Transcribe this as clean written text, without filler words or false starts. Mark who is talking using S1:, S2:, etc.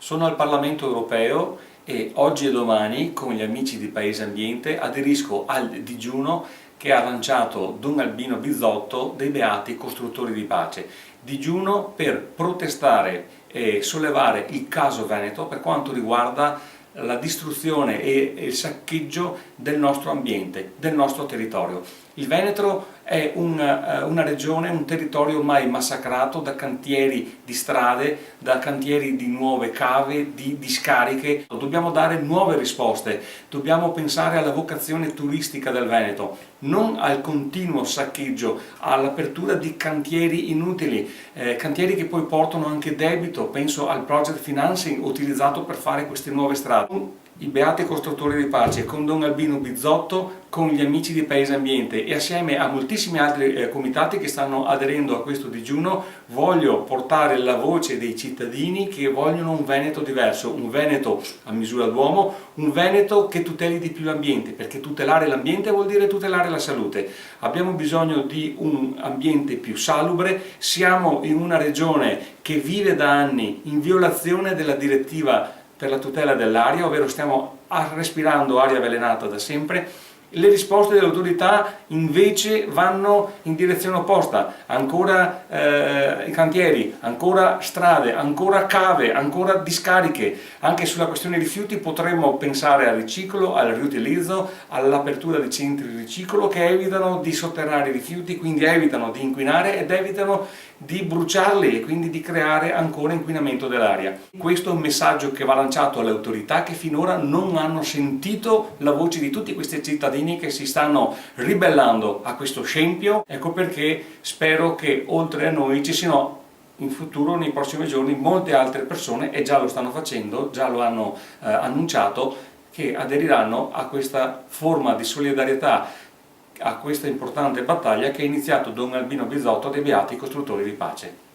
S1: Sono al Parlamento europeo e oggi e domani con gli amici di Paese Ambiente aderisco al digiuno che ha lanciato Don Albino Bizzotto dei Beati Costruttori di Pace. Digiuno per protestare e sollevare il caso Veneto per quanto riguarda la distruzione e il saccheggio del nostro ambiente, del nostro territorio. Il Veneto è una regione, un territorio ormai massacrato da cantieri di strade, da cantieri di nuove cave, di discariche. Dobbiamo dare nuove risposte, dobbiamo pensare alla vocazione turistica del Veneto, non al continuo saccheggio, all'apertura di cantieri inutili, cantieri che poi portano anche debito. Penso al project financing utilizzato per fare queste nuove strade. I Beati Costruttori di Pace, con Don Albino Bizzotto, con gli amici di Paese Ambiente e assieme a moltissimi altri comitati che stanno aderendo a questo digiuno, voglio portare la voce dei cittadini che vogliono un Veneto diverso, un Veneto a misura d'uomo, un Veneto che tuteli di più l'ambiente, perché tutelare l'ambiente vuol dire tutelare la salute. Abbiamo bisogno di un ambiente più salubre, siamo in una regione che vive da anni in violazione della direttiva per la tutela dell'aria, ovvero stiamo respirando aria avvelenata da sempre. Le risposte delle autorità invece vanno in direzione opposta, ancora cantieri, ancora strade, ancora cave, ancora discariche. Anche sulla questione rifiuti potremmo pensare al riciclo, al riutilizzo, all'apertura di centri di riciclo che evitano di sotterrare i rifiuti, quindi evitano di inquinare ed evitano di bruciarli e quindi di creare ancora inquinamento dell'aria. Questo è un messaggio che va lanciato alle autorità che finora non hanno sentito la voce di tutti questi cittadini che si stanno ribellando a questo scempio. Ecco perché spero che oltre a noi ci siano in futuro, nei prossimi giorni, molte altre persone, e già lo stanno facendo, già lo hanno annunciato, che aderiranno a questa forma di solidarietà, a questa importante battaglia che ha iniziato Don Albino Bizzotto dei Beati Costruttori di Pace.